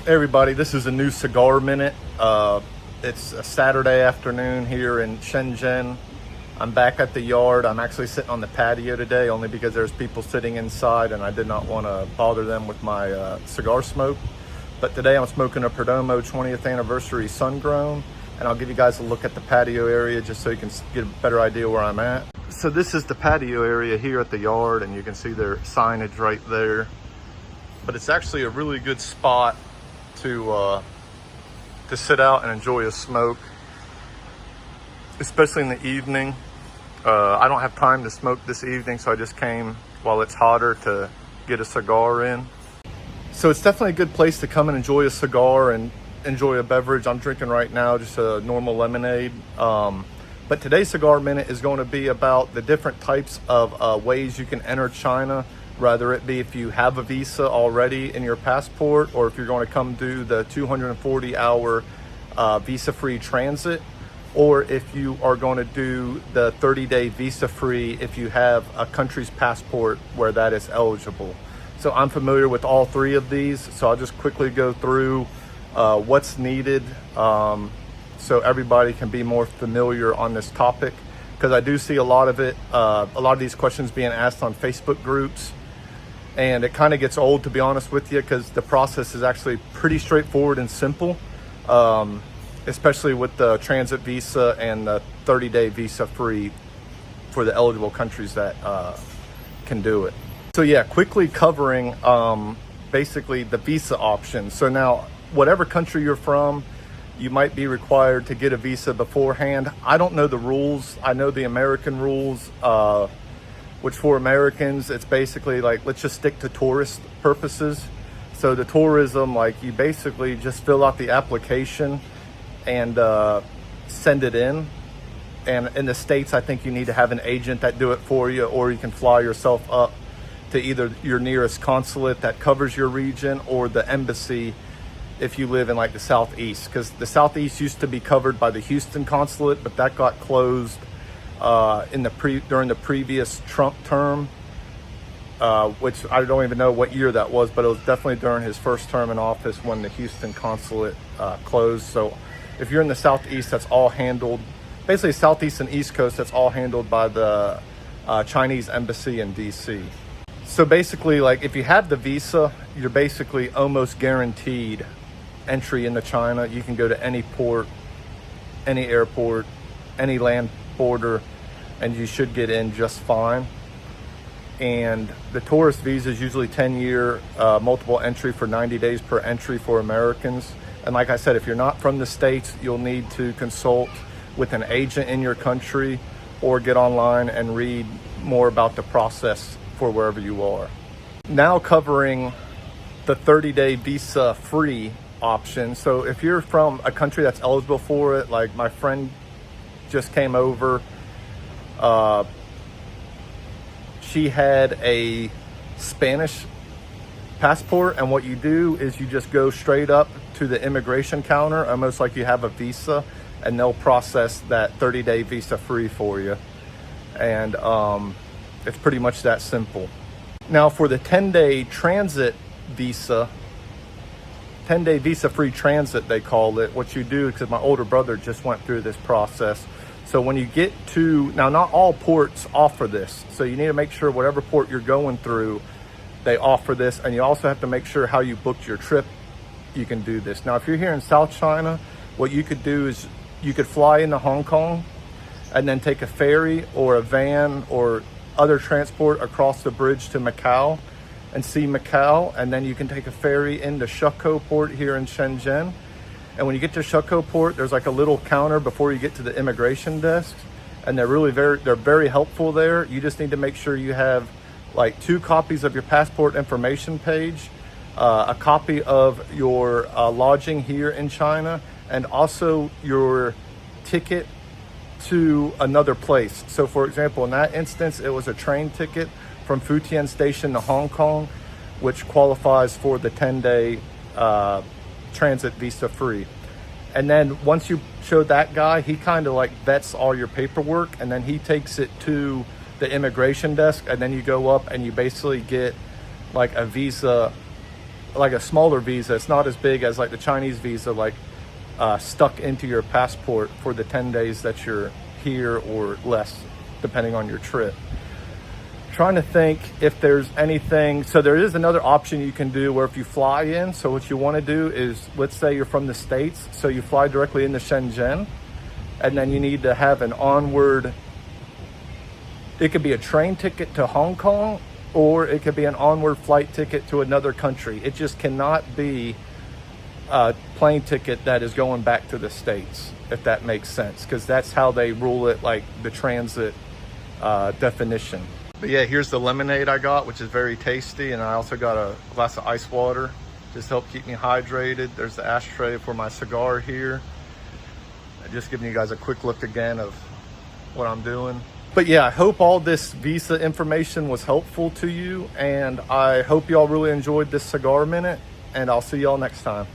Hey everybody, this is a new Cigar Minute. It's a Saturday afternoon here in Shenzhen. I'm back at the yard. I'm actually sitting on the patio today only because there's people sitting inside and I did not want to bother them with my cigar smoke. But today I'm smoking a Perdomo 20th anniversary sun-grown, and I'll give you guys a look at the patio area just so you can get a better idea where I'm at. So this is the patio area here at the yard, and you can see their signage right there. But it's actually a really good spot to sit out and enjoy a smoke, especially in the evening. I don't have time to smoke this evening, so I just came while it's hotter to get a cigar in. So it's definitely a good place to come and enjoy a cigar and enjoy a beverage. I'm drinking right now just a normal lemonade. But today's Cigar Minute is going to be about the different types of ways you can enter China, whether it be if you have a visa already in your passport, or if you're going to come do the 240-hour visa-free transit, or if you are going to do the 30-day visa-free if you have a country's passport where that is eligible. So I'm familiar with all three of these, so I'll just quickly go through what's needed so everybody can be more familiar on this topic, because I do see a lot of these questions being asked on Facebook groups. And it kind of gets old, to be honest with you, because the process is actually pretty straightforward and simple, especially with the transit visa and the 30-day visa free for the eligible countries that can do it. So yeah, quickly covering basically the visa options. So now, whatever country you're from, you might be required to get a visa beforehand. I don't know the rules. I know the American rules, which for Americans, it's basically like, let's just stick to tourist purposes. So the tourism, like, you basically just fill out the application and send it in. And in the States, I think you need to have an agent that do it for you, or you can fly yourself up to either your nearest consulate that covers your region or the embassy if you live in like the Southeast, because the Southeast used to be covered by the Houston consulate, but that got closed during the previous Trump term, which I don't even know what year that was, but it was definitely during his first term in office when the Houston consulate closed. So if you're in the Southeast, that's all handled, basically Southeast and East Coast, that's all handled by the Chinese embassy in DC. So basically, like, if you have the visa, you're basically almost guaranteed entry into China. You can go to any port, any airport, any land border, and you should get in just fine. And the tourist visa is usually 10-year multiple entry for 90 days per entry for Americans. And like I said, if you're not from the States, you'll need to consult with an agent in your country or get online and read more about the process for wherever you are. Now covering the 30-day visa free option. So if you're from a country that's eligible for it, like my friend just came over, she had a Spanish passport, and what you do is you just go straight up to the immigration counter, almost like you have a visa, and they'll process that 30-day visa free for you. And it's pretty much that simple. Now for the 10-day transit visa, 10-day visa free transit they call it, what you do, because my older brother just went through this process. So when you get to, now not all ports offer this, so you need to make sure whatever port you're going through, they offer this, and you also have to make sure how you booked your trip, you can do this. Now if you're here in South China, what you could do is you could fly into Hong Kong and then take a ferry or a van or other transport across the bridge to Macau and see Macau, and then you can take a ferry into Sheko port here in Shenzhen. And when you get to Sheko port, there's like a little counter before you get to the immigration desk, and they're very helpful there. You just need to make sure you have like 2 copies of your passport information page, a copy of your lodging here in China, and also your ticket to another place. So for example, in that instance, it was a train ticket from Futian Station to Hong Kong, which qualifies for the 10-day transit visa free. And then once you show that guy, he kind of like vets all your paperwork, and then he takes it to the immigration desk, and then you go up and you basically get like a visa like a smaller visa. It's not as big as like the Chinese visa, like stuck into your passport for the 10 days that you're here or less, depending on your trip. Trying to think if there's anything. So there is another option you can do where if you fly in, so what you want to do is, let's say you're from the States, so you fly directly into Shenzhen, and then you need to have an onward, it could be a train ticket to Hong Kong, or it could be an onward flight ticket to another country. It just cannot be a plane ticket that is going back to the States, if that makes sense, because that's how they rule it, like the transit definition. But yeah, here's the lemonade I got, which is very tasty, and I also got a glass of ice water, just to help keep me hydrated. There's the ashtray for my cigar here. Just giving you guys a quick look again of what I'm doing. But yeah, I hope all this visa information was helpful to you, and I hope y'all really enjoyed this cigar minute, and I'll see y'all next time.